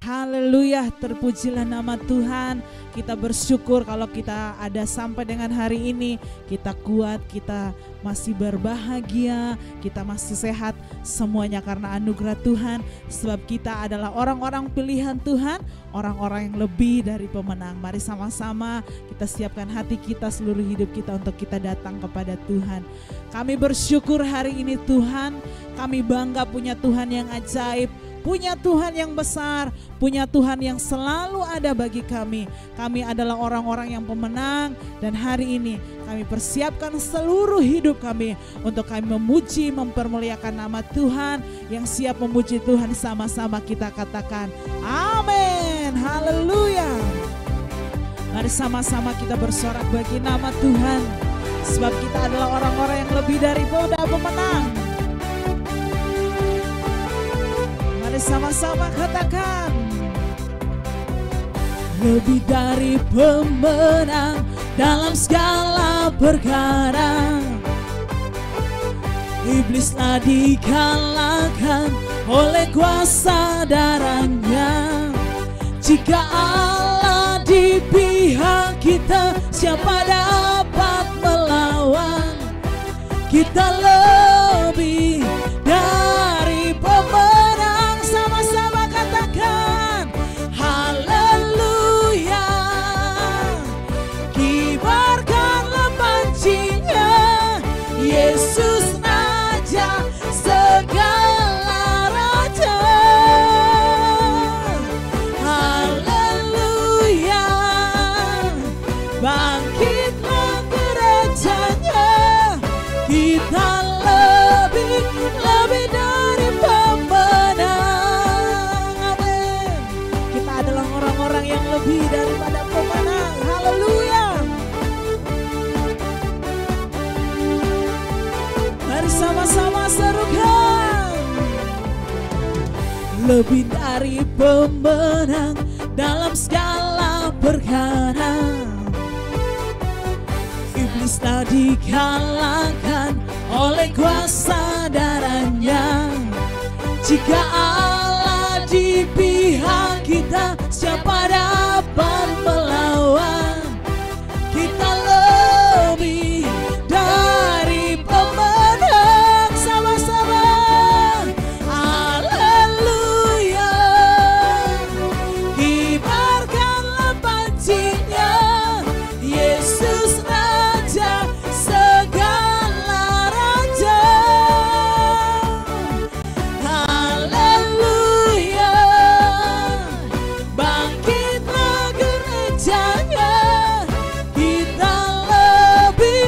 Haleluya, terpujilah nama Tuhan. Kita bersyukur kalau kita ada sampai dengan hari ini. Kita kuat, kita masih berbahagia, kita masih sehat. Semuanya karena anugerah Tuhan. Sebab kita adalah orang-orang pilihan Tuhan, orang-orang yang lebih dari pemenang. Mari sama-sama kita siapkan hati kita, seluruh hidup kita untuk kita datang kepada Tuhan. Kami bersyukur hari ini Tuhan. Kami bangga punya Tuhan yang ajaib, punya Tuhan yang besar, punya Tuhan yang selalu ada bagi kami. Kami adalah orang-orang yang pemenang, dan hari ini kami persiapkan seluruh hidup kami untuk kami memuji, mempermuliakan nama Tuhan. Yang siap memuji Tuhan sama-sama kita katakan amin, haleluya. Mari sama-sama kita bersorak bagi nama Tuhan, sebab kita adalah orang-orang yang lebih daripada pemenang. Sama-sama katakan, lebih dari pemenang dalam segala perkara. Iblislah dikalahkan oleh kuasa darahnya. Jika Allah di pihak kita, siapa dapat melawan? Kita lebih dari pemenang. Sama-sama katakan haleluya. Kibarkanlah pancinya, Yesus Raja segala raja. Haleluya. Bangkitlah gerejanya, kita lebih dari pemenang. Amin. Kita adalah orang-orang yang lebih daripada pemenang. Haleluya. Mari sama-sama serukan. Lebih dari pemenang dalam segala perkara. Iblislah dikalahkan oleh kuasa darahnya. Jika Allah di pihak kita, siapa dapat melawan? Kita lebih dari pemenang. Sama-sama haleluya. Kibarkanlah pancinya, Yesus Raja segala raja. Haleluya. Bangkitlah gerejanya, kita lebih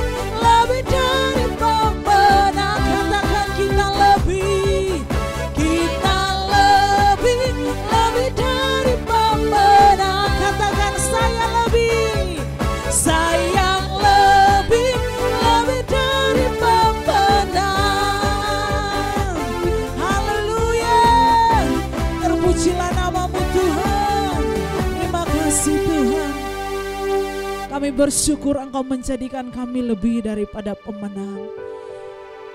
dari pemenang. Katakan kita lebih dari pemenang. Katakan saya lebih dari pemenang. Haleluya. Terpujilah namamu Tuhan. Terima kasih Tuhan. Kami bersyukur Engkau menjadikan kami lebih daripada pemenang.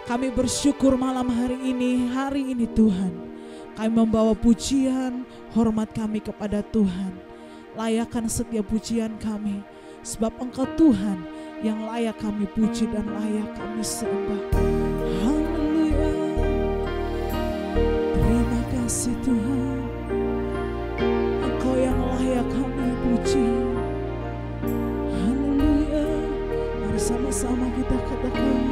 Kami bersyukur malam hari ini Tuhan. Kami membawa pujian, hormat kami kepada Tuhan. Layakkan setiap pujian kami, sebab Engkau Tuhan yang layak kami puji dan layak kami sembah. Haleluya. Terima kasih Tuhan. Engkau yang layak kami puji. Haleluya. Mari sama-sama kita katakan.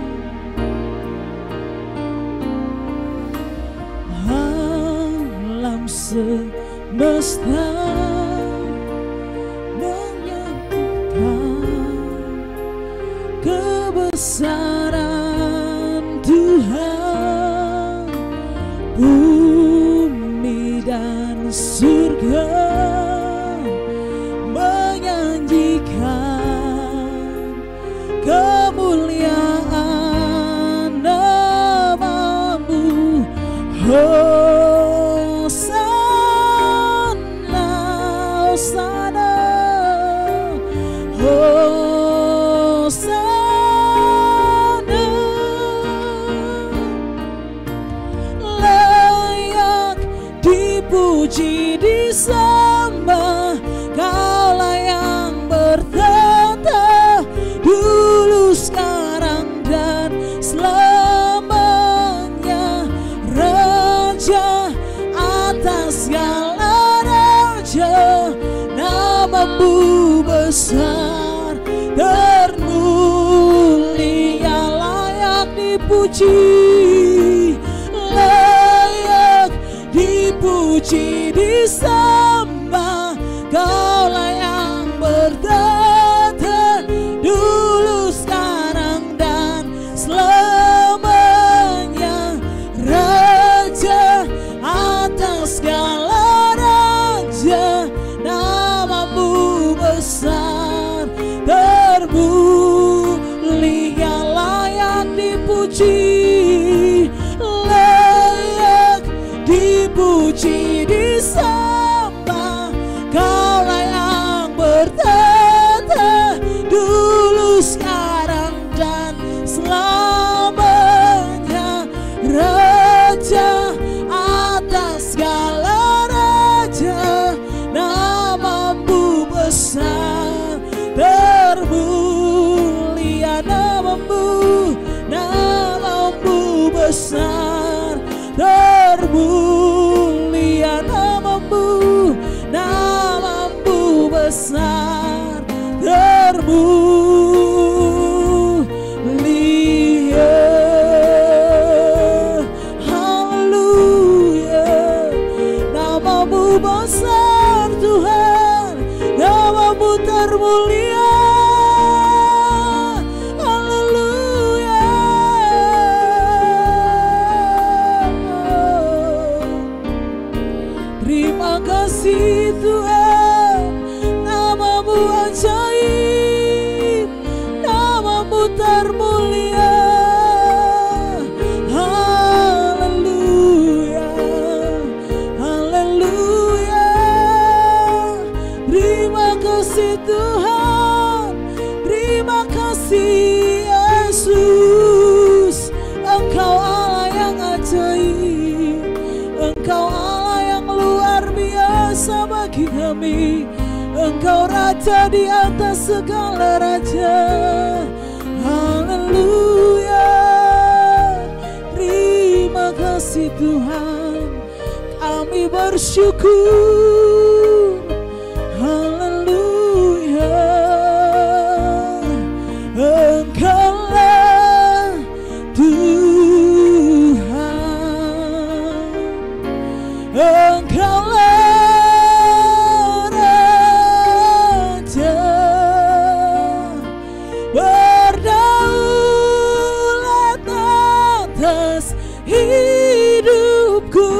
Alam semesta kebesaran Tuhan, bumi dan surga menyanyikan kemuliaan namamu. Hosana, Hosana, Hosana. Layak dipuji di disembah, Kaulah yang bertata dulu, sekarang, dan selamanya. Raja atas segala raja, namamu besar termulia, layak dipuji, layak dipuji, disembah. Kaulah yang bertata dulu, sekarang, dan selamanya. Raja atas segala raja, namamu besar termulia, layak dipuji, layak dipuji, disembah. Kaulah yang bertata dulu, sekarang, dan selamanya. Raja atas segala raja, namamu besar termulia, namamu, namamu besar termulia, namamu, namamu besar termulia. Haleluya, namamu besar Tuhan, namamu termulia. Haleluya. Terima kasih Tuhan, namamu ajaib, namamu termulia. Haleluya, haleluya. Terima kasih Tuhan, terima kasih Yesus. Engkau Allah yang ajaib, Engkau Allah yang luar biasa bagi kami. Engkau Raja di atas segala raja. Haleluya. Terima kasih Tuhan, kami bersyukur. Haleluya. Engkaulah Tuhan, Engkaulah Raja, berdaulat atas hidupku.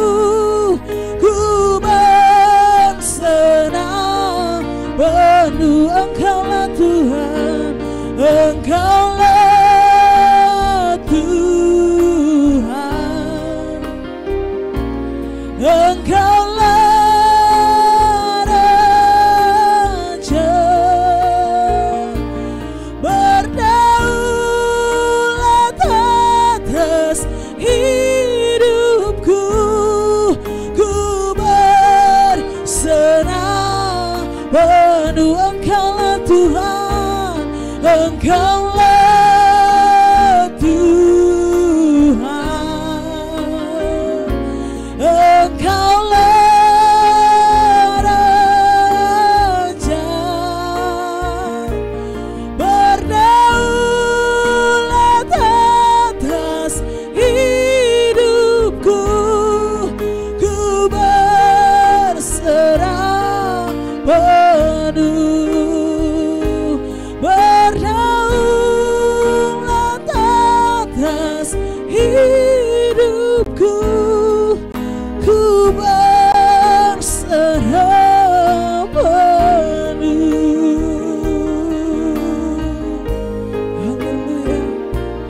Ku bersenang penuh, Engkaulah Tuhan, Engkaulah Tuhan, Engkaulah Raja, berdaulat atas hidupku. Ku bersenang penuh, Engkaulah Tuhan, Engkaulah Tuhan, Engkaulah Raja, berdaulat atas hidupku. Ku berserah penuh, berdaulat atas hidupku. Ku berserah penuh. Haleluya.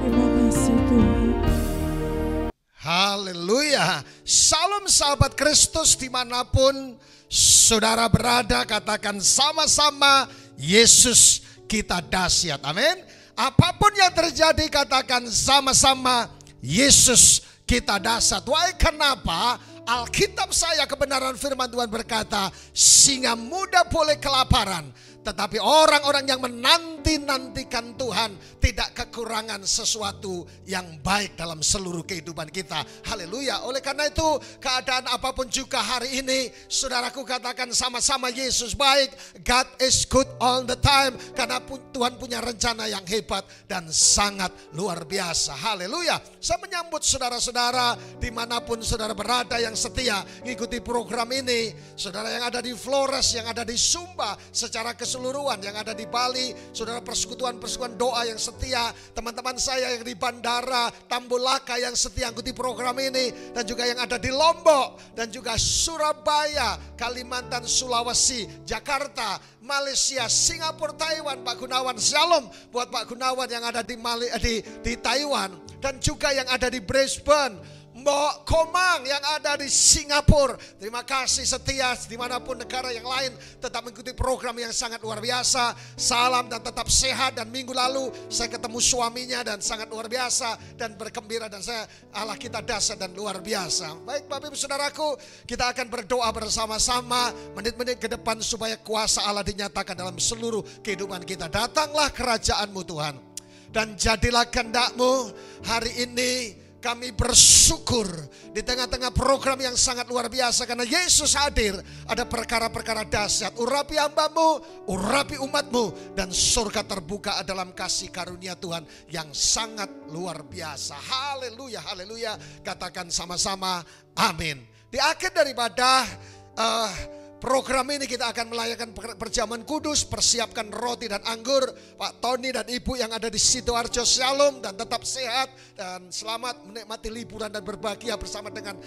Terima kasih Tuhan. Haleluya. Salam sahabat Kristus dimanapun saudara berada, katakan sama-sama, Yesus kita dahsyat. Amin. Apapun yang terjadi, katakan sama-sama, Yesus kita dahsyat. Why? Kenapa? Alkitab saya, kebenaran firman Tuhan berkata, singa muda boleh kelaparan, tetapi orang-orang yang menanti-nantikan Tuhan tidak kekurangan sesuatu yang baik dalam seluruh kehidupan kita. Haleluya. Oleh karena itu, keadaan apapun juga hari ini, saudaraku katakan sama-sama, Yesus baik. God is good all the time. Karena Tuhan punya rencana yang hebat dan sangat luar biasa. Haleluya. Saya menyambut saudara-saudara dimanapun saudara berada yang setia mengikuti program ini. Saudara yang ada di Flores, yang ada di Sumba secara keseluruhan, yang ada di Bali, saudara persekutuan-persekutuan doa yang setia, teman-teman saya yang di Bandara Tambulaka yang setia mengikuti program ini, dan juga yang ada di Lombok, dan juga Surabaya, Kalimantan, Sulawesi, Jakarta, Malaysia, Singapura, Taiwan. Pak Gunawan, shalom buat Pak Gunawan yang ada di Taiwan, dan juga yang ada di Brisbane, Mbok Komang yang ada di Singapura. Terima kasih setia dimanapun negara yang lain tetap mengikuti program yang sangat luar biasa. Salam dan tetap sehat. Dan minggu lalu saya ketemu suaminya dan sangat luar biasa dan bergembira, dan saya Allah kita dahsyat dan luar biasa. Baik Bapak Ibu Saudaraku, kita akan berdoa bersama-sama menit-menit ke depan supaya kuasa Allah dinyatakan dalam seluruh kehidupan kita. Datanglah kerajaan-Mu Tuhan, dan jadilah kehendak-Mu. Hari ini kami bersyukur di tengah-tengah program yang sangat luar biasa, karena Yesus hadir. Ada perkara-perkara dahsyat. Urapi hamba-Mu, urapi umat-Mu, dan surga terbuka dalam kasih karunia Tuhan yang sangat luar biasa. Haleluya, haleluya. Katakan sama-sama amin. Di akhir daripada program ini kita akan melayakan perjamuan kudus. Persiapkan roti dan anggur. Pak Tony dan Ibu yang ada di Sidoarjo, shalom dan tetap sehat dan selamat menikmati liburan dan berbahagia bersama dengan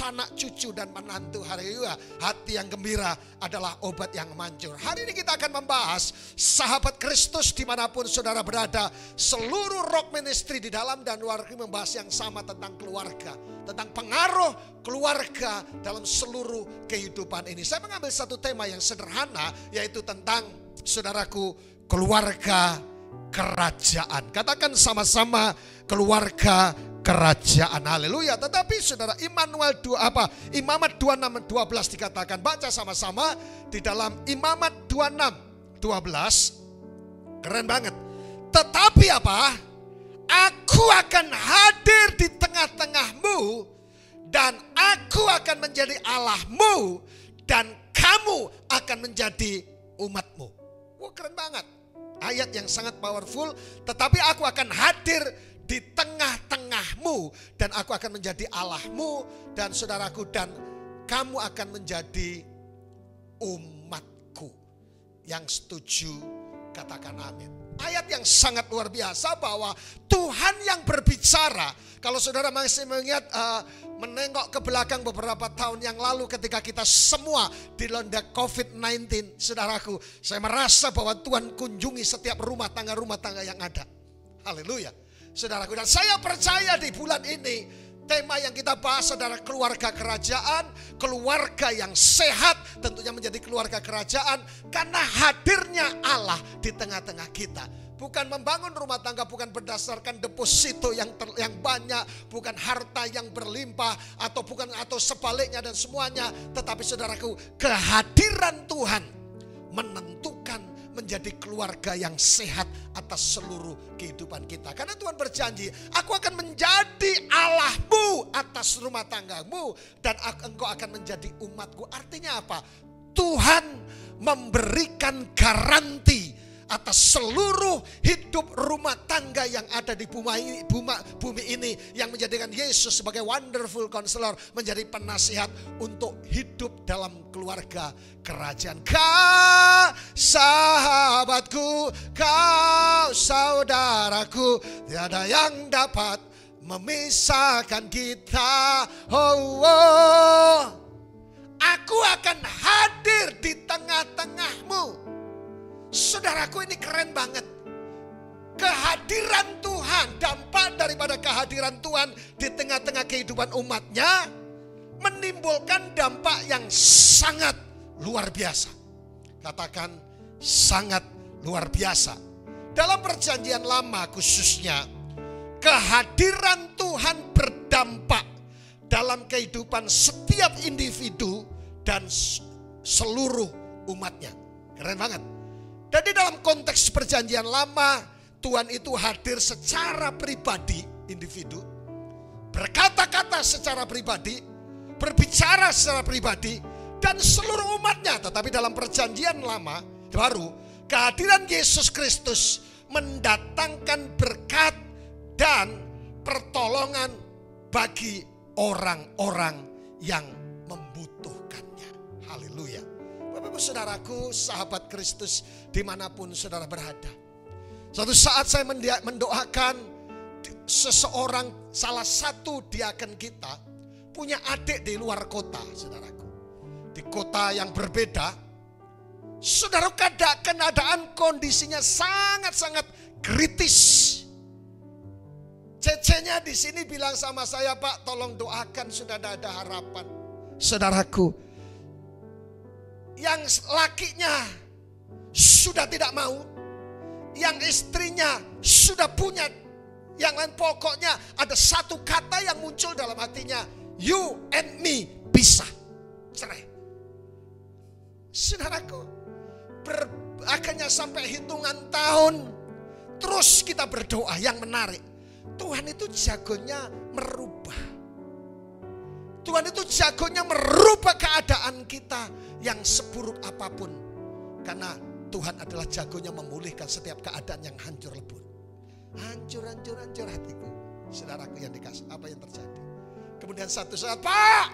anak cucu dan menantu. Haleluya. Hati yang gembira adalah obat yang manjur. Hari ini kita akan membahas sahabat Kristus dimanapun saudara berada. Seluruh rock ministry di dalam dan luar negeri membahas yang sama tentang keluarga, tentang pengaruh keluarga dalam seluruh kehidupan ini. Saya mengambil satu tema yang sederhana, yaitu tentang, saudaraku, keluarga kerajaan. Katakan sama-sama, keluarga kerajaan. Haleluya. Tetapi saudara, Imamat 26:12 dikatakan, baca sama-sama di dalam Imamat 26:12. Keren banget. Tetapi apa? Aku akan hadir di tengah-tengahmu, dan aku akan menjadi Allahmu, dan kamu akan menjadi umatmu. Wah, keren banget. Ayat yang sangat powerful. Tetapi aku akan hadir di tengah-tengahmu, dan aku akan menjadi Allahmu, dan saudaraku, dan kamu akan menjadi umatku. Yang setuju katakan amin. Ayat yang sangat luar biasa bahwa Tuhan yang berbicara. Kalau saudara masih mengingat menengok ke belakang beberapa tahun yang lalu ketika kita semua dilanda COVID-19, saudaraku, saya merasa bahwa Tuhan kunjungi setiap rumah tangga yang ada. Haleluya, saudaraku. Dan saya percaya di bulan ini tema yang kita bahas adalah keluarga kerajaan, keluarga yang sehat, tentunya menjadi keluarga kerajaan karena hadirnya Allah di tengah-tengah kita. Bukan membangun rumah tangga, bukan berdasarkan deposito yang banyak, bukan harta yang berlimpah, atau sebaliknya dan semuanya. Tetapi saudaraku, kehadiran Tuhan menentukan menjadi keluarga yang sehat atas seluruh kehidupan kita. Karena Tuhan berjanji, aku akan menjadi Allahmu atas rumah tanggamu, dan engkau akan menjadi umatku. Artinya apa? Tuhan memberikan garansi atas seluruh hidup rumah tangga yang ada di bumi ini, yang menjadikan Yesus sebagai wonderful counselor, menjadi penasihat untuk hidup dalam keluarga kerajaan. Kau sahabatku, kau saudaraku, tiada yang dapat memisahkan kita. Oh, aku akan hadir di tengah-tengahmu. Saudaraku, ini keren banget. Kehadiran Tuhan, dampak daripada kehadiran Tuhan di tengah-tengah kehidupan umatnya menimbulkan dampak yang sangat luar biasa. Katakan sangat luar biasa. Dalam perjanjian lama khususnya, kehadiran Tuhan berdampak dalam kehidupan setiap individu dan seluruh umatnya. Keren banget. Jadi dalam konteks perjanjian lama, Tuhan itu hadir secara pribadi, individu, berkata-kata secara pribadi, berbicara secara pribadi, dan seluruh umatnya. Tetapi dalam perjanjian lama baru, kehadiran Yesus Kristus mendatangkan berkat dan pertolongan bagi orang-orang yang membutuhkannya. Haleluya. Bapak-ibu saudaraku, sahabat Kristus dimanapun saudara berada. Suatu saat saya mendoakan seseorang, salah satu diaken kita punya adik di luar kota, saudaraku. Di kota yang berbeda, saudara, keadaan kondisinya sangat-sangat kritis. Cecenya di sini bilang sama saya, Pak, tolong doakan, sudah ada harapan. Saudaraku, yang lakinya sudah tidak mau, yang istrinya sudah punya, yang lain, pokoknya ada satu kata yang muncul dalam hatinya, you and me bisa cerai. Saudaraku, akhirnya sampai hitungan tahun terus kita berdoa. Yang menarik, Tuhan itu jagonya merubah. Tuhan itu jagonya merubah keadaan kita yang seburuk apapun. Karena Tuhan adalah jagonya memulihkan setiap keadaan yang hancur lebur. Hancur hatiku. Saudaraku yang dikasih, apa yang terjadi? Kemudian satu saat, Pak,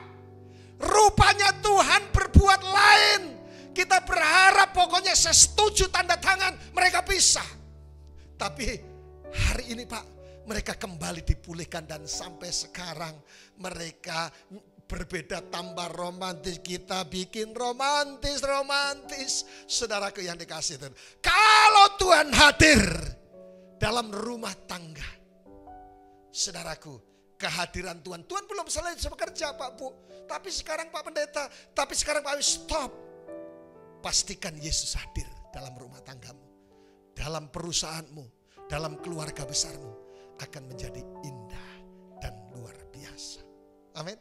rupanya Tuhan berbuat lain. Kita berharap, pokoknya saya setuju, tanda tangan, mereka pisah. Tapi hari ini, Pak, mereka kembali dipulihkan dan sampai sekarang mereka berbeda, tambah romantis. Kita bikin romantis. Saudaraku yang dikasih Tuhan, kalau Tuhan hadir dalam rumah tangga, saudaraku, kehadiran Tuhan belum selesai bekerja, Pak Bu. Tapi sekarang Pak Pendeta, tapi sekarang Pak, stop. Pastikan Yesus hadir dalam rumah tanggamu, dalam perusahaanmu, dalam keluarga besarmu, akan menjadi indah dan luar biasa. Amin.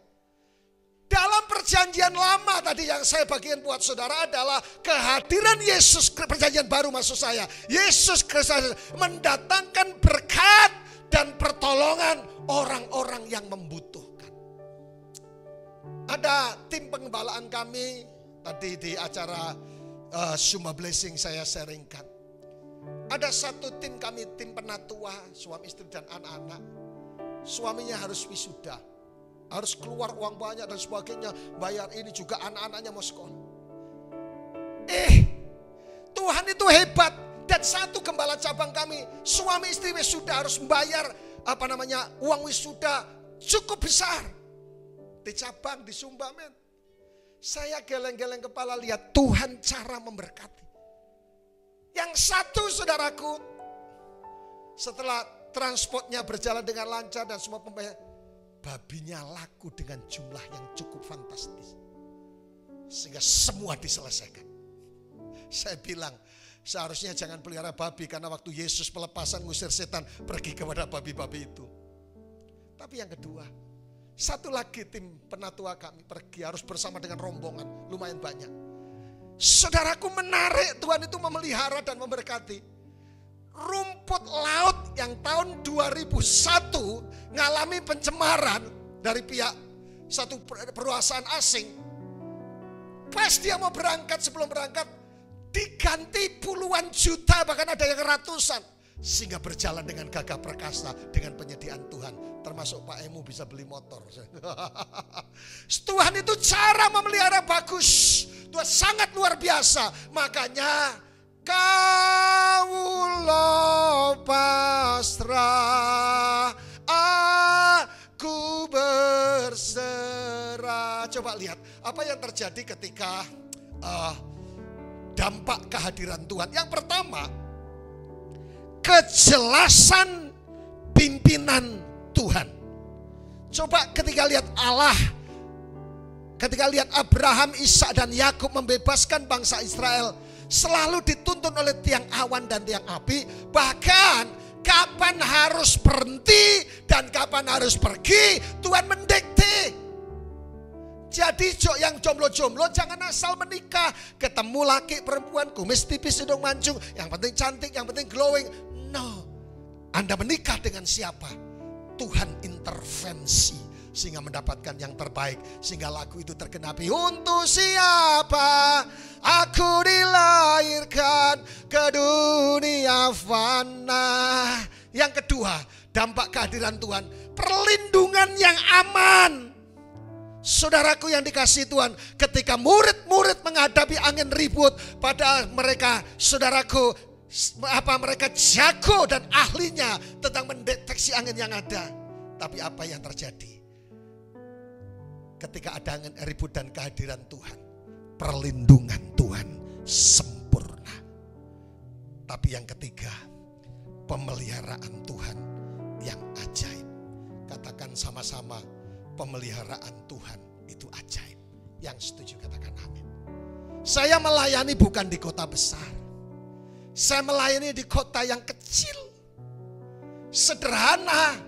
Dalam perjanjian lama tadi yang saya bagikan buat saudara adalah kehadiran Yesus, perjanjian baru maksud saya. Yesus Kristus mendatangkan berkat dan pertolongan orang-orang yang membutuhkan. Ada tim pengembalaan kami tadi di acara Summa Blessing saya sharingkan. Ada satu tim kami, tim penatua, suami istri dan anak-anak. Suaminya harus wisuda, harus keluar uang banyak dan sebagainya, bayar ini juga, anak-anaknya mau sekolah. Tuhan itu hebat. Dan satu gembala cabang kami, suami istri wisuda harus membayar uang wisuda cukup besar. Di cabang, di Sumba, men. Saya geleng-geleng kepala lihat Tuhan cara memberkati. Yang satu, saudaraku, setelah transportnya berjalan dengan lancar dan semua pembayar, babinya laku dengan jumlah yang cukup fantastis. Sehingga semua diselesaikan. Saya bilang, seharusnya jangan pelihara babi, karena waktu Yesus pelepasan ngusir setan, pergi kepada babi-babi itu. Tapi yang kedua, satu lagi tim penatua kami pergi, harus bersama dengan rombongan lumayan banyak. Saudaraku, menarik, Tuhan itu memelihara dan memberkati. Rumput laut yang tahun 2001 ngalami pencemaran dari pihak satu perusahaan asing. Pas dia mau berangkat, sebelum berangkat diganti puluhan juta, bahkan ada yang ratusan. Sehingga berjalan dengan gagah perkasa dengan penyediaan Tuhan. Termasuk Pak Emu bisa beli motor. Tuhan itu cara memelihara bagus. Tuhan sangat luar biasa. Makanya kaulah pasrah, aku berserah. Coba lihat apa yang terjadi ketika dampak kehadiran Tuhan. Yang pertama, kejelasan pimpinan Tuhan. Coba ketika lihat Allah, ketika lihat Abraham, Ishak dan Yakub membebaskan bangsa Israel, selalu dituntun oleh tiang awan dan tiang api. Bahkan kapan harus berhenti dan kapan harus pergi, Tuhan mendikte. Jadi yang jomblo-jomblo jangan asal menikah. Ketemu laki perempuan kumis tipis hidung mancung, yang penting cantik, yang penting glowing. No. Anda menikah dengan siapa? Tuhan intervensi sehingga mendapatkan yang terbaik, sehingga lagu itu tergenapi. Untuk siapa aku dilahirkan ke dunia fana. Yang kedua, dampak kehadiran Tuhan, perlindungan yang aman. Saudaraku yang dikasihi Tuhan, ketika murid-murid menghadapi angin ribut, padahal mereka, saudaraku, mereka jago dan ahlinya tentang mendeteksi angin yang ada. Tapi apa yang terjadi? Ketika ada angin ribut dan kehadiran Tuhan, perlindungan Tuhan sempurna. Tapi yang ketiga, pemeliharaan Tuhan yang ajaib. Katakan sama-sama, pemeliharaan Tuhan itu ajaib. Yang setuju katakan amin. Saya melayani bukan di kota besar. Saya melayani di kota yang kecil, sederhana.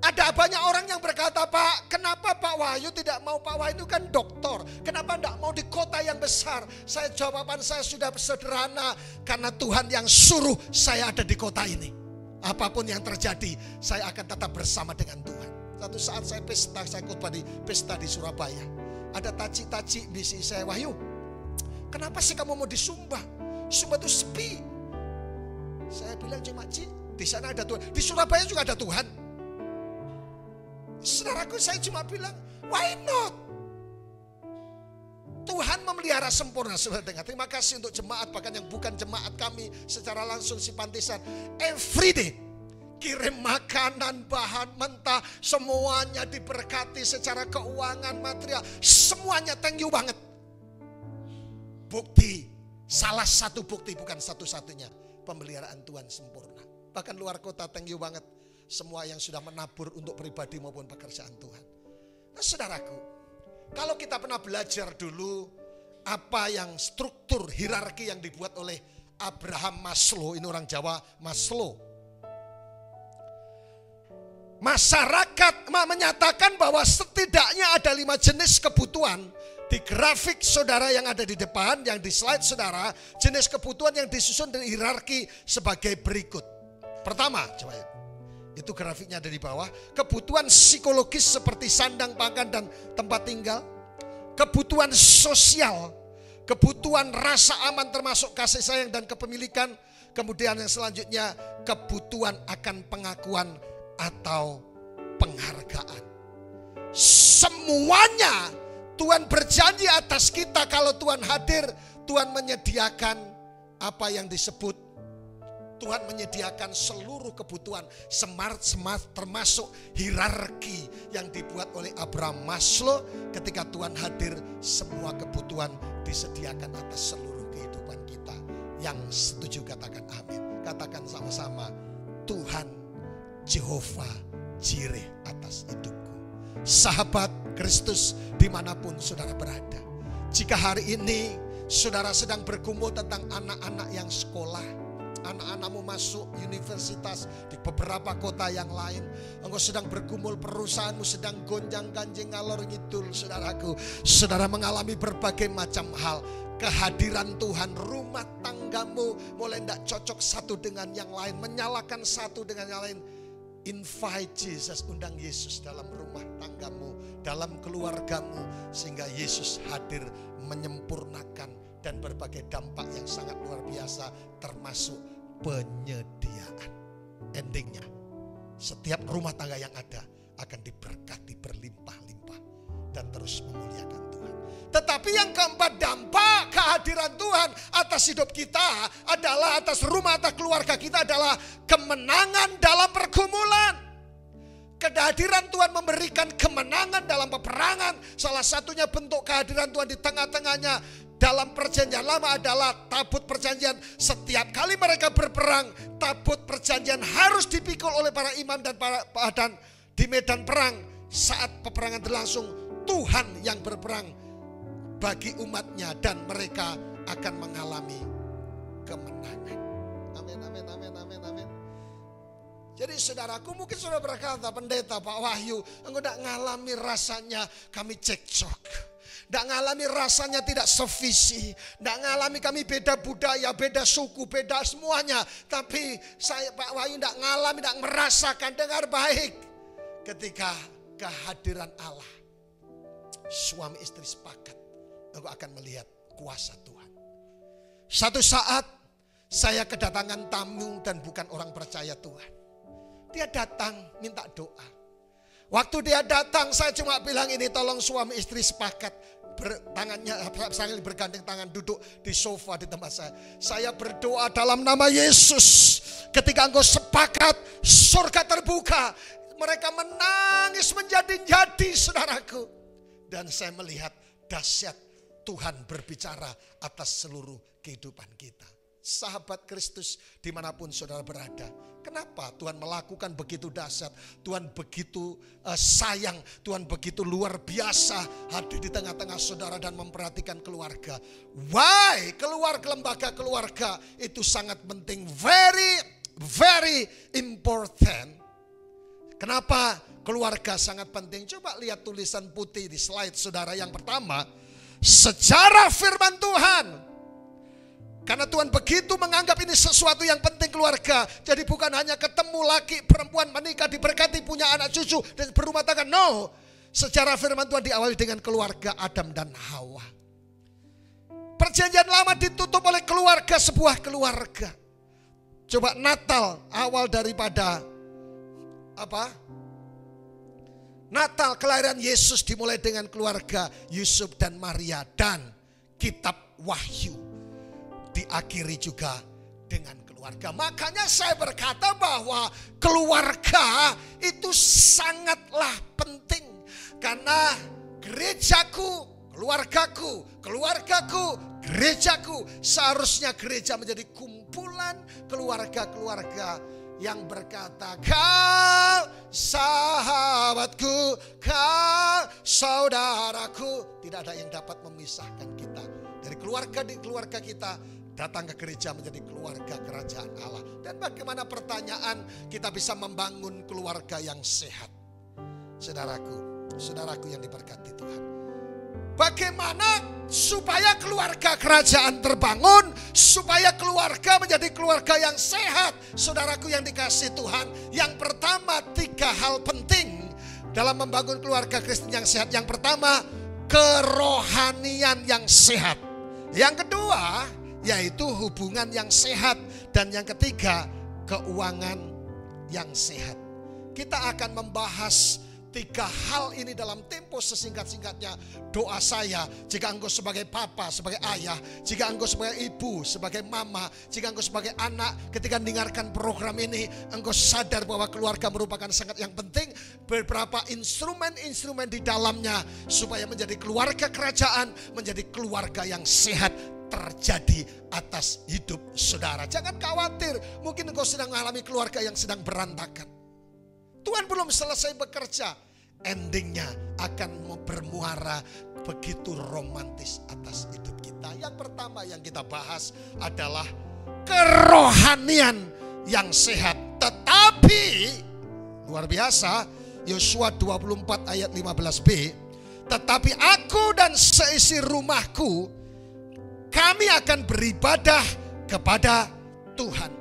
Ada banyak orang yang berkata, Pak, kenapa Pak Wahyu tidak mau? Pak Wahyu kan doktor, kenapa tidak mau di kota yang besar? Jawaban saya sudah sederhana, karena Tuhan yang suruh saya ada di kota ini. Apapun yang terjadi, saya akan tetap bersama dengan Tuhan. Satu saat saya pesta, saya khotbah di pesta di Surabaya. Ada taci-taci bisi saya, Wahyu, kenapa sih kamu mau di Sumba? Sumba itu sepi. Saya bilang, cuma Ci, di sana ada Tuhan. Di Surabaya juga ada Tuhan. Saudaraku, saya cuma bilang, why not? Tuhan memelihara sempurna. Saudara dengar, terima kasih untuk jemaat, bahkan yang bukan jemaat kami secara langsung Sipantisan. Every day kirim makanan, bahan mentah, semuanya diberkati secara keuangan, material, semuanya thank you banget. Bukti, salah satu bukti, bukan satu-satunya, pemeliharaan Tuhan sempurna. Bahkan luar kota thank you banget. Semua yang sudah menabur untuk pribadi maupun pekerjaan Tuhan. Nah saudaraku, kalau kita pernah belajar dulu apa yang struktur hierarki yang dibuat oleh Abraham Maslow, ini orang Jawa, Maslow. Masyarakat menyatakan bahwa setidaknya ada 5 jenis kebutuhan. Di grafik saudara yang ada di depan, yang di slide saudara, jenis kebutuhan yang disusun dari hierarki sebagai berikut. Pertama, coba ya. Itu grafiknya ada di bawah. Kebutuhan psikologis seperti sandang, pakan, dan tempat tinggal. Kebutuhan sosial. Kebutuhan rasa aman termasuk kasih sayang dan kepemilikan. Kemudian yang selanjutnya, kebutuhan akan pengakuan atau penghargaan. Semuanya Tuhan berjanji atas kita, kalau Tuhan hadir, Tuhan menyediakan apa yang disebut, Tuhan menyediakan seluruh kebutuhan smart termasuk hierarki yang dibuat oleh Abraham Maslow. Ketika Tuhan hadir, semua kebutuhan disediakan atas seluruh kehidupan kita. Yang setuju katakan amin. Katakan sama-sama, Tuhan Jehovah Jireh atas hidupku. Sahabat Kristus dimanapun saudara berada, jika hari ini saudara sedang bergumul tentang anak-anak yang sekolah, anak-anakmu masuk universitas di beberapa kota yang lain, engkau sedang bergumul, perusahaanmu sedang gonjang-ganjing ngalor ngidul, saudaraku, saudara mengalami berbagai macam hal. Kehadiran Tuhan, rumah tanggamu mulai tidak cocok satu dengan yang lain, menyalahkan satu dengan yang lain. Invite Jesus, undang Yesus dalam rumah tanggamu, dalam keluargamu, sehingga Yesus hadir menyempurnakan dan berbagai dampak yang sangat luar biasa, termasuk penyediaan. Endingnya, setiap rumah tangga yang ada akan diberkati berlimpah-limpah dan terus memuliakan Tuhan. Tetapi yang keempat, dampak kehadiran Tuhan atas hidup kita adalah, atas rumah, atas keluarga kita adalah kemenangan dalam pergumulan. Kehadiran Tuhan memberikan kemenangan dalam peperangan. Salah satunya bentuk kehadiran Tuhan di tengah-tengahnya dalam perjanjian lama adalah tabut perjanjian. Setiap kali mereka berperang, tabut perjanjian harus dipikul oleh para imam dan dan di medan perang. Saat peperangan berlangsung, Tuhan yang berperang bagi umatnya dan mereka akan mengalami kemenangan. Amin, amin, amin, amin, amin. Jadi saudaraku, mungkin saudara berkata, pendeta Pak Wahyu, engkau tidak ngalami rasanya kami cekcok. Tidak ngalami rasanya tidak sevisi. Tidak ngalami kami beda budaya, beda suku, beda semuanya. Tapi saya Pak Wahyu tidak ngalami, tidak merasakan. Dengar baik. Ketika kehadiran Allah, suami istri sepakat, engkau akan melihat kuasa Tuhan. Satu saat saya kedatangan tamu dan bukan orang percaya Tuhan. Dia datang minta doa. Waktu dia datang saya cuma bilang ini, tolong suami istri sepakat. Tangannya sambil bergandeng tangan duduk di sofa di tempat saya. Saya berdoa dalam nama Yesus. Ketika engkau sepakat, surga terbuka. Mereka menangis menjadi-jadi, saudaraku. Dan saya melihat dahsyat Tuhan berbicara atas seluruh kehidupan kita. Sahabat Kristus dimanapun saudara berada. Kenapa Tuhan melakukan begitu dahsyat? Tuhan begitu sayang. Tuhan begitu luar biasa hadir di tengah-tengah saudara dan memperhatikan keluarga. Why? Lembaga keluarga itu sangat penting. Very, very important. Kenapa keluarga sangat penting? Coba lihat tulisan putih di slide saudara yang pertama. Sejarah firman Tuhan. Karena Tuhan begitu menganggap ini sesuatu yang penting keluarga. Jadi bukan hanya ketemu laki perempuan menikah diberkati punya anak cucu dan berumah tangga. No. Sejarah firman Tuhan diawali dengan keluarga Adam dan Hawa. Perjanjian lama ditutup oleh keluarga, sebuah keluarga. Coba Natal awal daripada apa? Natal kelahiran Yesus dimulai dengan keluarga Yusuf dan Maria, dan kitab Wahyu diakhiri juga dengan keluarga. Makanya saya berkata bahwa keluarga itu sangatlah penting. Karena gerejaku, keluargaku, gerejaku. Seharusnya gereja menjadi kumpulan keluarga-keluarga yang berkata, kau sahabatku, kau saudaraku. Tidak ada yang dapat memisahkan kita. Dari keluarga kita datang ke gereja menjadi keluarga kerajaan Allah. Dan bagaimana pertanyaan kita bisa membangun keluarga yang sehat? Saudaraku yang diberkati Tuhan. Bagaimana supaya keluarga kerajaan terbangun, supaya keluarga menjadi keluarga yang sehat? Saudaraku yang dikasihi Tuhan, yang pertama 3 hal penting dalam membangun keluarga Kristen yang sehat. Yang pertama, kerohanian yang sehat. Yang kedua, yaitu hubungan yang sehat. Dan yang ketiga, keuangan yang sehat. Kita akan membahas 3 hal ini dalam tempo sesingkat-singkatnya. Doa saya, jika engkau sebagai papa, sebagai ayah, jika engkau sebagai ibu, sebagai mama, jika engkau sebagai anak, ketika mendengarkan program ini, engkau sadar bahwa keluarga merupakan sangat yang penting. Beberapa instrumen-instrumen di dalamnya supaya menjadi keluarga kerajaan, menjadi keluarga yang sehat terjadi atas hidup saudara. Jangan khawatir, mungkin engkau sedang mengalami keluarga yang sedang berantakan. Tuhan belum selesai bekerja. Endingnya akan bermuara begitu romantis atas hidup kita. Yang pertama yang kita bahas adalah kerohanian yang sehat. Tetapi luar biasa, Yosua 24 ayat 15b. Tetapi aku dan seisi rumahku, kami akan beribadah kepada Tuhan.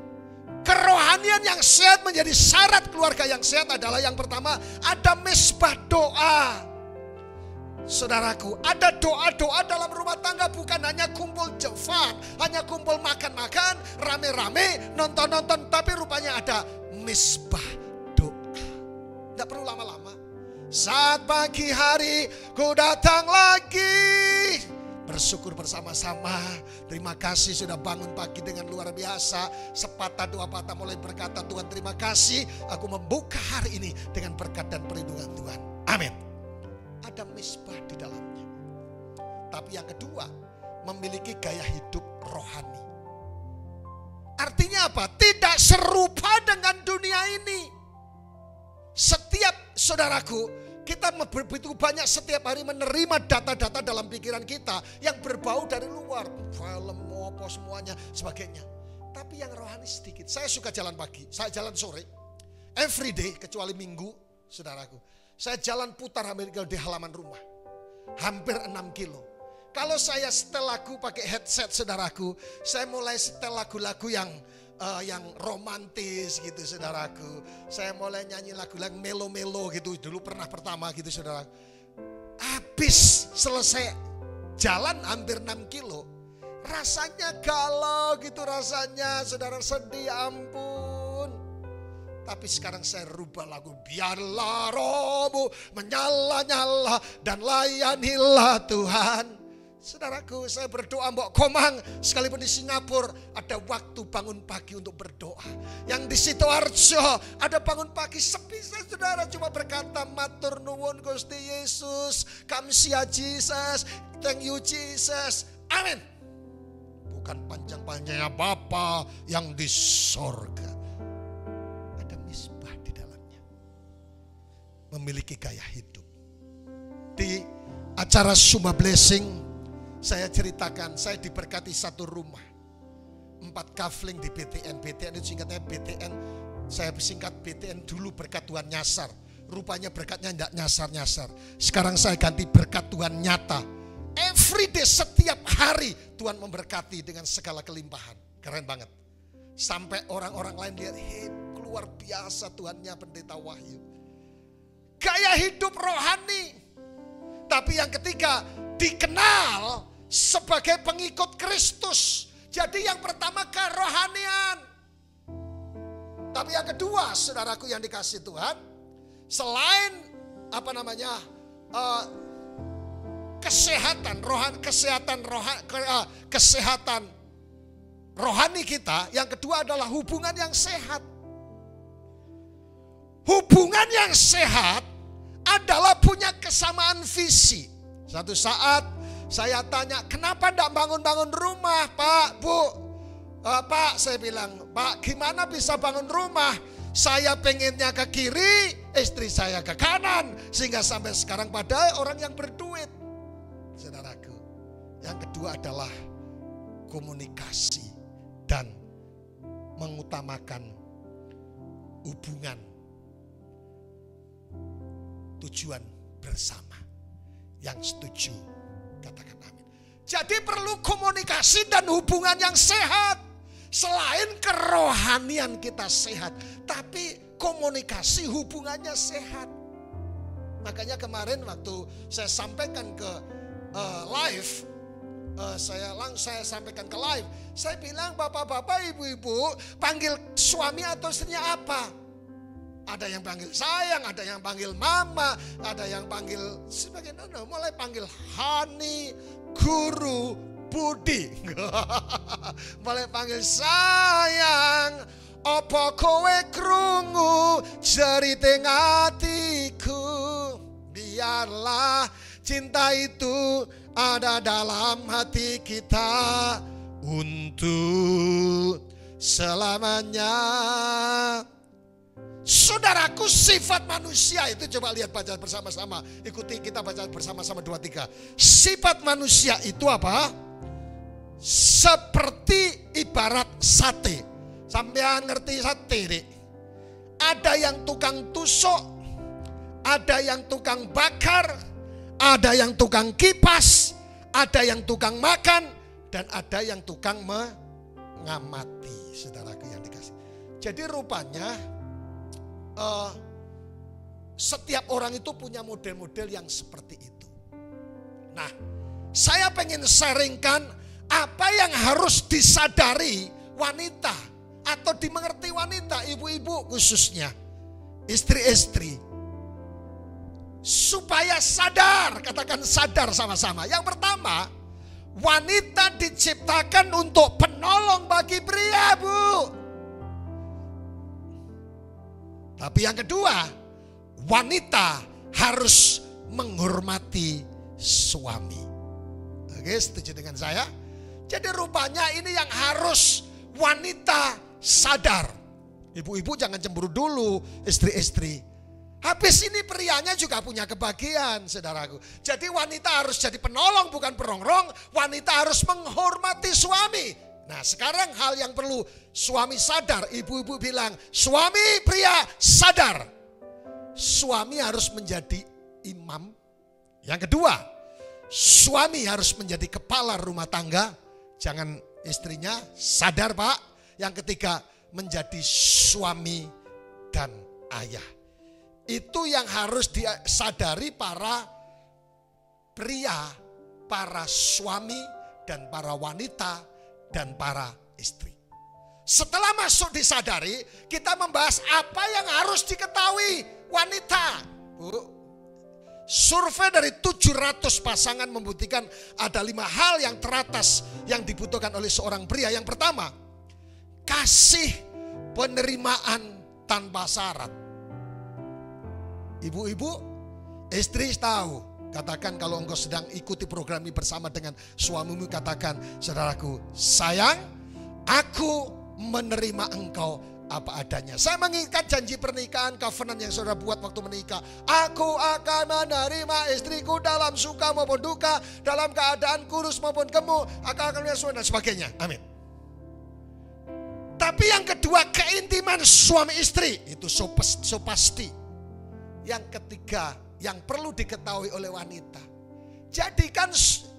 Kerohanian yang sehat menjadi syarat keluarga yang sehat adalah yang pertama, ada mesbah doa. Saudaraku, ada doa-doa dalam rumah tangga, bukan hanya kumpul jefat, hanya kumpul makan-makan, rame-rame, nonton-nonton, tapi rupanya ada mesbah doa. Tidak perlu lama-lama. Saat pagi hari ku datang lagi, bersyukur bersama-sama. Terima kasih sudah bangun pagi dengan luar biasa. Sepatah dua patah mulai berkata, Tuhan terima kasih, aku membuka hari ini dengan berkat dan perlindungan Tuhan. Amin. Ada misbah di dalamnya. Tapi yang kedua, memiliki gaya hidup rohani. Artinya apa? Tidak serupa dengan dunia ini. Setiap saudaraku, kita begitu banyak setiap hari menerima data-data dalam pikiran kita yang berbau dari luar, film, apa semuanya sebagainya. Tapi yang rohani sedikit. Saya suka jalan pagi, saya jalan sore. every day kecuali Minggu, saudaraku. Saya jalan putar hampir di halaman rumah. Hampir 6 kilo. Kalau saya setel lagu pakai headset, saudaraku, saya mulai setel lagu-lagu yang romantis gitu, saudaraku. Saya mulai nyanyi lagu-lagu melo-melo gitu. Dulu pernah pertama gitu, saudara. Habis selesai jalan hampir 6 kilo. Rasanya galau gitu, rasanya saudara, sedih, ampun. Tapi sekarang saya rubah lagu. Biarlah rohmu menyala-nyala dan layanilah Tuhan. Saudaraku, saya berdoa Mbok Komang, sekalipun di Singapura ada waktu bangun pagi untuk berdoa. Yang di Sidoarjo ada bangun pagi sepi, saudara, cuma berkata matur nuwun Gusti Yesus, kamsia Jesus, thank you Jesus, amin. Bukan panjang-panjangnya Bapa yang di sorga. Ada misbah di dalamnya. Memiliki gaya hidup. Di acara Summa Blessing, saya ceritakan, saya diberkati satu rumah. 4 kafling di BTN. BTN itu singkatnya BTN. Saya singkat BTN dulu, berkat Tuhan nyasar. Rupanya berkatnya tidak nyasar-nyasar. Sekarang saya ganti berkat Tuhan nyata. Every day, setiap hari Tuhan memberkati dengan segala kelimpahan. Keren banget. Sampai orang-orang lain lihat, luar biasa Tuhannya Pendeta Wahyu. Gaya hidup rohani. Tapi yang ketiga, dikenal sebagai pengikut Kristus. Jadi yang pertama kerohanian. Tapi yang kedua, saudaraku yang dikasih Tuhan, selain kesehatan rohani kita, yang kedua adalah hubungan yang sehat. Hubungan yang sehat adalah punya kesamaan visi. Satu saat saya tanya, kenapa tidak bangun-bangun rumah Pak, Bu? Pak, saya bilang, Pak, gimana bisa bangun rumah? Saya pengennya ke kiri, istri saya ke kanan. Sehingga sampai sekarang pada orang yang berduit. Saudaraku, yang kedua adalah komunikasi dan mengutamakan hubungan, tujuan bersama. Yang setuju katakan amin. Jadi perlu komunikasi dan hubungan yang sehat. Selain kerohanian kita sehat, tapi komunikasi hubungannya sehat. Makanya kemarin waktu saya sampaikan ke live, saya sampaikan ke live, saya bilang bapak-bapak, ibu-ibu, panggil suami atau istrinya apa? Ada yang panggil sayang, ada yang panggil mama, ada yang panggil sebagai nono, mulai panggil Hani, Guru, Budi. Mulai panggil sayang, apa kowe krungu cerita atiku. Biarlah cinta itu ada dalam hati kita untuk selamanya. Saudaraku, sifat manusia itu, coba lihat, baca bersama-sama. Ikuti kita baca bersama-sama 2-3. Sifat manusia itu apa? Seperti ibarat sate. Sampean ngerti sate, Dik? Ada yang tukang tusuk, ada yang tukang bakar, ada yang tukang kipas, ada yang tukang makan, dan ada yang tukang mengamati. Saudaraku yang dikasih. Jadi rupanya setiap orang itu punya model-model yang seperti itu. Nah, saya pengen sharingkan apa yang harus disadari wanita atau dimengerti wanita, ibu-ibu khususnya, istri-istri, supaya sadar. Katakan sadar sama-sama. Yang pertama, wanita diciptakan untuk penolong bagi pria, Bu. Tapi yang kedua, wanita harus menghormati suami. Oke, setuju dengan saya? Jadi rupanya ini yang harus wanita sadar. Ibu-ibu jangan cemburu dulu, istri-istri. Habis ini prianya juga punya kebahagiaan, saudaraku. Jadi wanita harus jadi penolong bukan perongrong. Wanita harus menghormati suami. Nah sekarang hal yang perlu suami sadar, ibu-ibu bilang, suami pria sadar. Suami harus menjadi imam. Yang kedua, suami harus menjadi kepala rumah tangga. Jangan istrinya, sadar Pak. Yang ketiga, menjadi suami dan ayah. Itu yang harus disadari para pria, para suami, dan para wanita, dan para istri. Setelah masuk disadari, kita membahas apa yang harus diketahui wanita. Bu, survei dari 700 pasangan membuktikan ada 5 hal yang teratas yang dibutuhkan oleh seorang pria. Yang pertama, kasih penerimaan tanpa syarat. Ibu-ibu, istri tahu. Katakan kalau engkau sedang ikuti program ini bersama dengan suamimu, katakan, saudaraku, sayang, aku menerima engkau apa adanya. Saya mengikat janji pernikahan, covenant yang saudara buat waktu menikah. Aku akan menerima istriku dalam suka maupun duka, dalam keadaan kurus maupun gemuk, akan dan sebagainya. Amin. Tapi yang kedua, keintiman suami istri itu so pasti. Yang ketiga, yang perlu diketahui oleh wanita,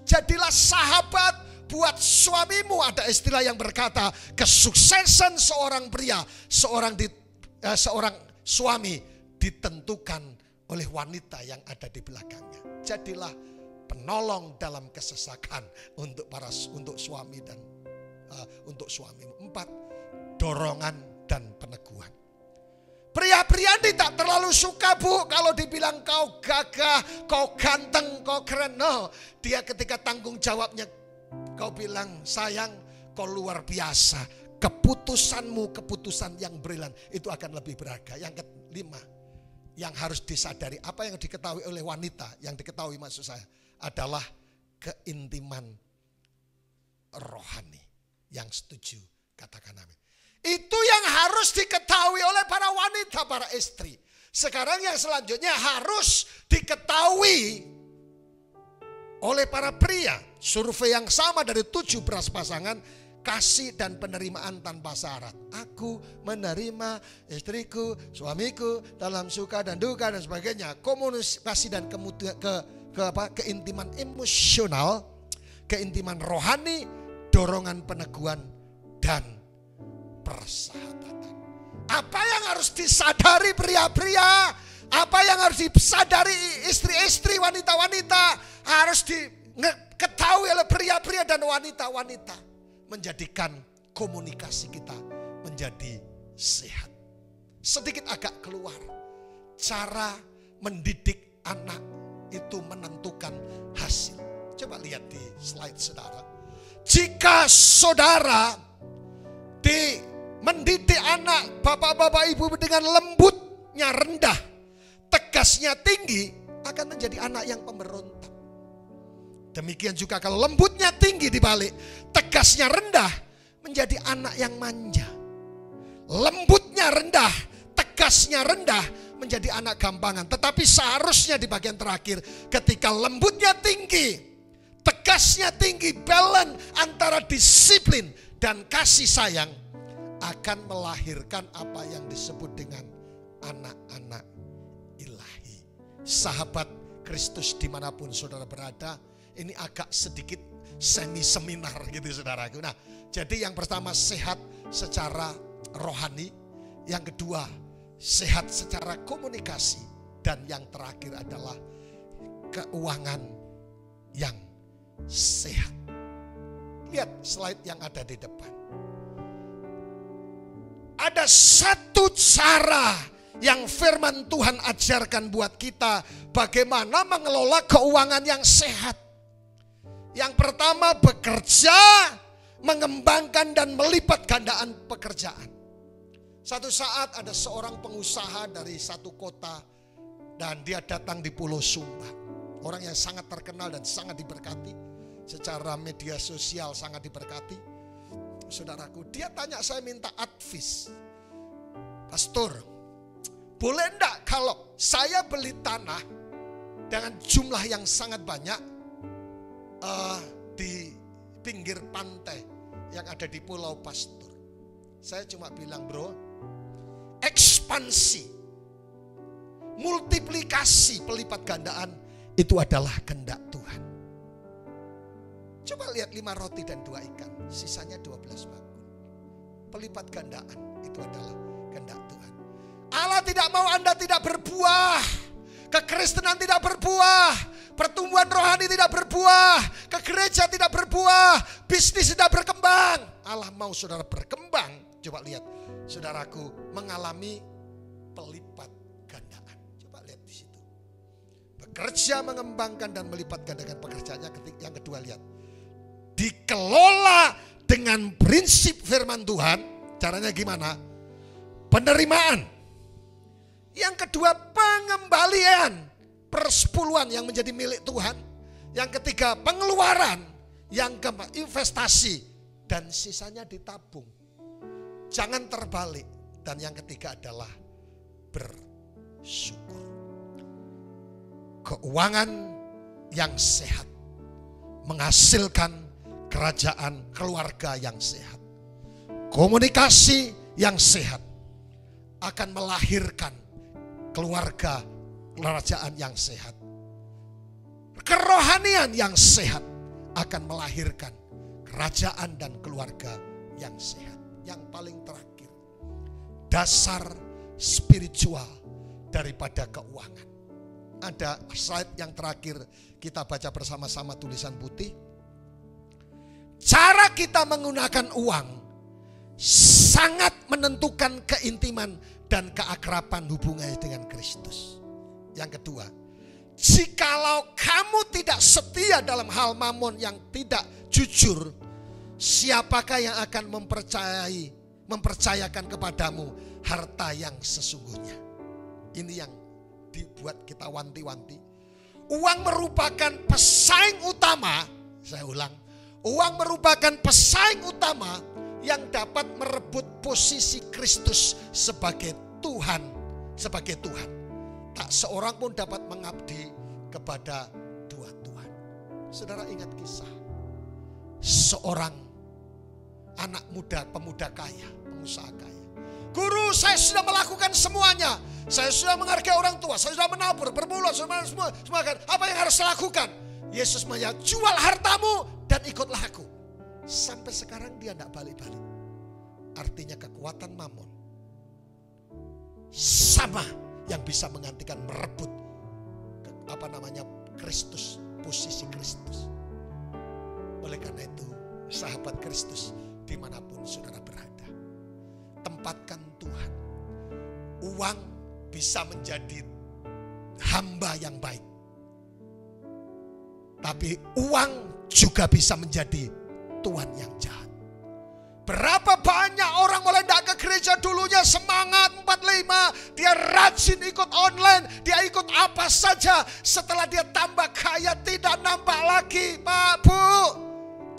jadilah sahabat buat suamimu. Ada istilah yang berkata, kesuksesan seorang pria, seorang suami ditentukan oleh wanita yang ada di belakangnya. Jadilah penolong dalam kesesakan untuk suami dan untuk suamimu. 4, dorongan dan peneguhan. Pria-pria tidak terlalu suka Bu kalau dibilang kau gagah, kau ganteng, kau keren. No, dia ketika tanggung jawabnya kau bilang, sayang, kau luar biasa. Keputusanmu keputusan yang brilian, itu akan lebih berharga. Yang kelima, yang harus disadari, apa yang diketahui oleh wanita, yang diketahui maksud saya adalah keintiman rohani. Yang setuju katakan amin. Itu yang harus diketahui oleh para wanita, para istri. Sekarang yang selanjutnya harus diketahui oleh para pria. Survei yang sama dari 17 pasangan, kasih dan penerimaan tanpa syarat. Aku menerima istriku, suamiku dalam suka dan duka dan sebagainya. Komunikasi dan keintiman emosional, keintiman rohani, dorongan peneguhan dan persahabatan. Apa yang harus disadari pria-pria, apa yang harus disadari istri-istri, wanita-wanita, harus diketahui oleh pria-pria dan wanita-wanita, menjadikan komunikasi kita menjadi sehat. Sedikit agak keluar, cara mendidik anak itu menentukan hasil. Coba lihat di slide saudara. Jika saudara mendidik anak, bapak-bapak ibu dengan lembutnya rendah, tegasnya tinggi, akan menjadi anak yang pemberontak. Demikian juga kalau lembutnya tinggi dibalik, tegasnya rendah, menjadi anak yang manja. Lembutnya rendah, tegasnya rendah, menjadi anak gampangan. Tetapi seharusnya di bagian terakhir, ketika lembutnya tinggi, tegasnya tinggi, balance antara disiplin dan kasih sayang, akan melahirkan apa yang disebut dengan anak-anak ilahi. Sahabat Kristus dimanapun saudara berada, ini agak sedikit semi seminar gitu saudaraku. Nah, jadi yang pertama sehat secara rohani, yang kedua sehat secara komunikasi, dan yang terakhir adalah keuangan yang sehat. Lihat slide yang ada di depan. Ada satu cara yang firman Tuhan ajarkan buat kita bagaimana mengelola keuangan yang sehat. Yang pertama, bekerja, mengembangkan dan melipat gandaan pekerjaan. Satu saat ada seorang pengusaha dari satu kota dan dia datang di Pulau Sumba. Orang yang sangat terkenal dan sangat diberkati. Secara media sosial sangat diberkati. Saudaraku, dia tanya, saya minta advice. Pastor, boleh enggak kalau saya beli tanah dengan jumlah yang sangat banyak di pinggir pantai yang ada di Pulau Pastur. Saya cuma bilang, bro, ekspansi, multiplikasi, pelipat gandaan itu adalah kehendak Tuhan. Coba lihat 5 roti dan 2 ikan, sisanya 12 bakul. Pelipat gandaan itu adalah kehendak Tuhan. Allah tidak mau Anda tidak berbuah, kekristenan tidak berbuah, pertumbuhan rohani tidak berbuah, ke gereja tidak berbuah, bisnis tidak berkembang. Allah mau saudara berkembang. Coba lihat, saudaraku mengalami pelipat gandaan. Coba lihat di situ. Bekerja, mengembangkan dan melipat gandakan pekerjaannya. Yang kedua, lihat. Dikelola dengan prinsip firman Tuhan. Caranya gimana? Penerimaan. Yang kedua, pengembalian. Persepuluhan yang menjadi milik Tuhan. Yang ketiga, pengeluaran. Yang keempat, investasi. Dan sisanya ditabung. Jangan terbalik. Dan yang ketiga adalah bersyukur. Keuangan yang sehat menghasilkan kerajaan keluarga yang sehat. Komunikasi yang sehat akan melahirkan keluarga kerajaan yang sehat. Kerohanian yang sehat akan melahirkan kerajaan dan keluarga yang sehat. Yang paling terakhir, dasar spiritual daripada keuangan. Ada slide yang terakhir, kita baca bersama-sama tulisan putih. Cara kita menggunakan uang sangat menentukan keintiman dan keakraban hubungannya dengan Kristus. Yang kedua, jikalau kamu tidak setia dalam hal mamon yang tidak jujur, siapakah yang akan mempercayakan kepadamu harta yang sesungguhnya? Ini yang dibuat kita wanti-wanti. Uang merupakan pesaing utama, saya ulang, uang merupakan pesaing utama yang dapat merebut posisi Kristus sebagai Tuhan, sebagai Tuhan. Tak seorang pun dapat mengabdi kepada dua Tuhan. Saudara ingat kisah seorang anak muda, pemuda kaya, pengusaha kaya. Guru, saya sudah melakukan semuanya. Saya sudah menghargai orang tua, saya sudah menabur, berbulan, semua kan. Apa yang harus saya lakukan? Yesus menyatakan, jual hartamu dan ikutlah aku. Sampai sekarang dia tidak balik-balik. Artinya kekuatan mamon sama yang bisa menggantikan, merebut Kristus, posisi Kristus. Oleh karena itu, sahabat Kristus, dimanapun saudara berada, tempatkan Tuhan. Uang bisa menjadi hamba yang baik, tapi uang juga bisa menjadi tuan yang jahat. Berapa banyak orang mulai tidak ke gereja dulunya semangat 45, dia rajin ikut online, dia ikut apa saja. Setelah dia tambah kaya tidak nampak lagi. Pak, Bu,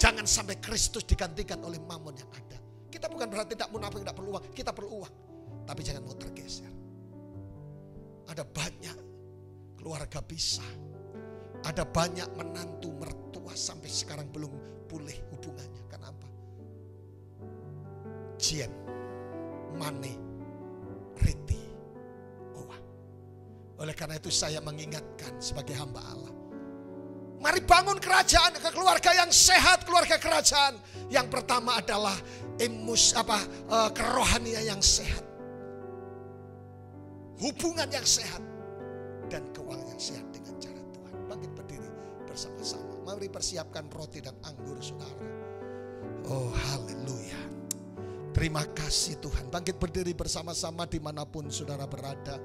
jangan sampai Kristus digantikan oleh mamon yang ada. Kita bukan berarti tidak munafik, tidak perlu uang, kita perlu uang, tapi jangan mau tergeser. Ada banyak keluarga pisah, ada banyak menantu mertua sampai sekarang belum pulih hubungannya. Kenapa? Jien, mane, riti, uang. Oleh karena itu saya mengingatkan sebagai hamba Allah, mari bangun kerajaan, keluarga yang sehat, keluarga kerajaan. Yang pertama adalah kerohanian yang sehat, hubungan yang sehat, dan keuangan yang sehat dengan cara Tuhan. Bangkit berdiri bersama-sama. Mari persiapkan roti dan anggur saudara. Oh haleluya. Terima kasih Tuhan. Bangkit berdiri bersama-sama dimanapun saudara berada.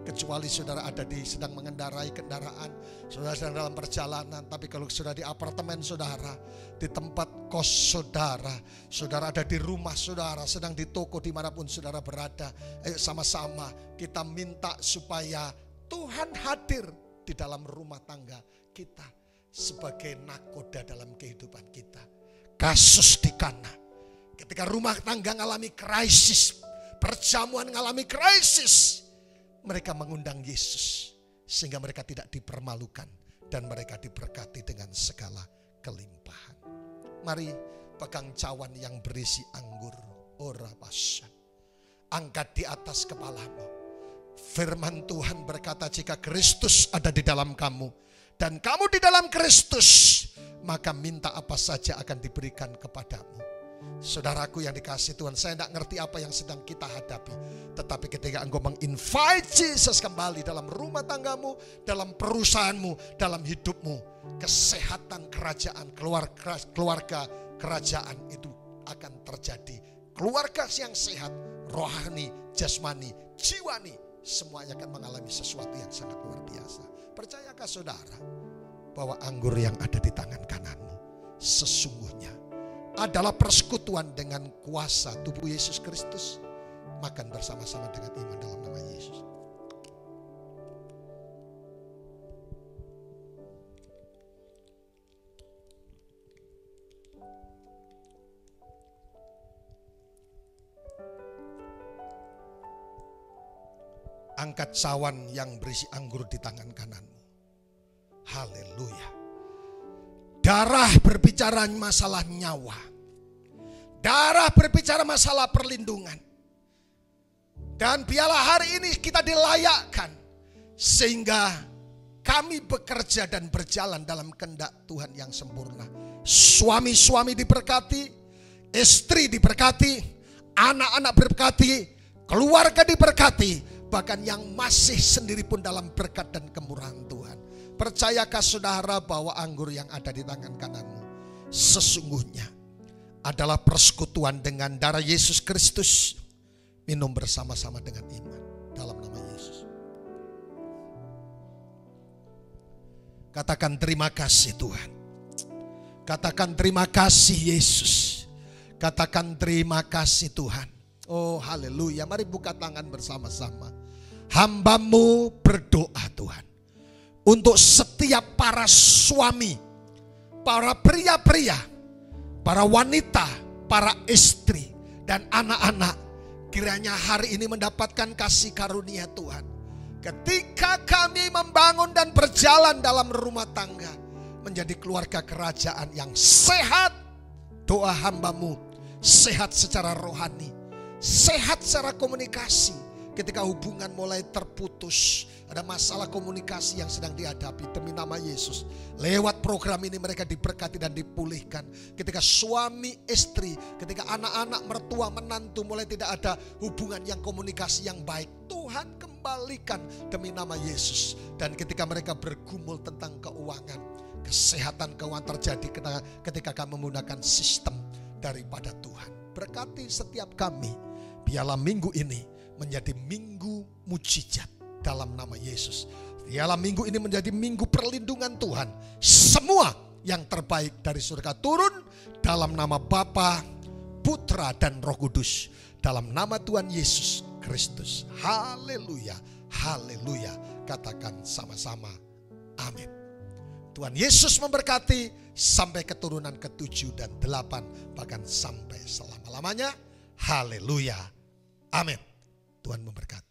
Kecuali saudara ada sedang mengendarai kendaraan, saudara sedang dalam perjalanan. Tapi kalau saudara di apartemen saudara, di tempat kos saudara, saudara ada di rumah saudara, sedang di toko dimanapun saudara berada. Ayo sama-sama kita minta supaya Tuhan hadir di dalam rumah tangga kita sebagai nakoda dalam kehidupan kita. Kasus di Kana, ketika rumah tangga mengalami krisis, perjamuan mengalami krisis, mereka mengundang Yesus sehingga mereka tidak dipermalukan dan mereka diberkati dengan segala kelimpahan. Mari pegang cawan yang berisi anggur. Ora pasya. Angkat di atas kepalamu. Firman Tuhan berkata, jika Kristus ada di dalam kamu dan kamu di dalam Kristus, maka minta apa saja akan diberikan kepadamu. Saudaraku yang dikasihi Tuhan, saya tidak ngerti apa yang sedang kita hadapi. Tetapi ketika engkau menginvite Jesus kembali dalam rumah tanggamu, dalam perusahaanmu, dalam hidupmu, kesehatan kerajaan, keluarga kerajaan itu akan terjadi. Keluarga yang sehat, rohani, jasmani, jiwani, semuanya akan mengalami sesuatu yang sangat luar biasa. Percayakah saudara bahwa anggur yang ada di tangan kananmu sesungguhnya adalah persekutuan dengan kuasa tubuh Yesus Kristus? Makan bersama-sama dengan iman dalam nama Yesus. Angkat cawan yang berisi anggur di tangan kananmu. Haleluya. Darah berbicara masalah nyawa. Darah berbicara masalah perlindungan. Dan biarlah hari ini kita dilayakkan sehingga kami bekerja dan berjalan dalam kehendak Tuhan yang sempurna. Suami-suami diberkati, istri diberkati, anak-anak diberkati, keluarga diberkati. Bahkan yang masih sendiri pun dalam berkat dan kemurahan Tuhan. Percayakah saudara bahwa anggur yang ada di tangan kananmu sesungguhnya adalah persekutuan dengan darah Yesus Kristus? Minum bersama-sama dengan iman dalam nama Yesus. Katakan terima kasih Tuhan. Katakan terima kasih Yesus. Katakan terima kasih Tuhan. Oh haleluya. Mari buka tangan bersama-sama. Hamba-Mu berdoa Tuhan, untuk setiap para suami, para pria-pria, para wanita, para istri, dan anak-anak. Kiranya hari ini mendapatkan kasih karunia Tuhan. Ketika kami membangun dan berjalan dalam rumah tangga, menjadi keluarga kerajaan yang sehat. Doa hamba-Mu, sehat secara rohani, sehat secara komunikasi. Ketika hubungan mulai terputus, ada masalah komunikasi yang sedang dihadapi, demi nama Yesus, lewat program ini mereka diberkati dan dipulihkan. Ketika suami istri, ketika anak-anak, mertua, menantu mulai tidak ada hubungan yang komunikasi yang baik, Tuhan kembalikan demi nama Yesus. Dan ketika mereka bergumul tentang keuangan, kesehatan keuangan terjadi ketika kami menggunakan sistem daripada Tuhan. Berkati setiap kami, biarlah minggu ini menjadi minggu mujizat dalam nama Yesus. Biarlah minggu ini menjadi minggu perlindungan Tuhan. Semua yang terbaik dari surga turun dalam nama Bapa, Putra, dan Roh Kudus. Dalam nama Tuhan Yesus Kristus. Haleluya, haleluya. Katakan sama-sama, amin. Tuhan Yesus memberkati sampai keturunan ke-7 dan 8, bahkan sampai selama-lamanya. Haleluya, amin. Tuhan memberkati.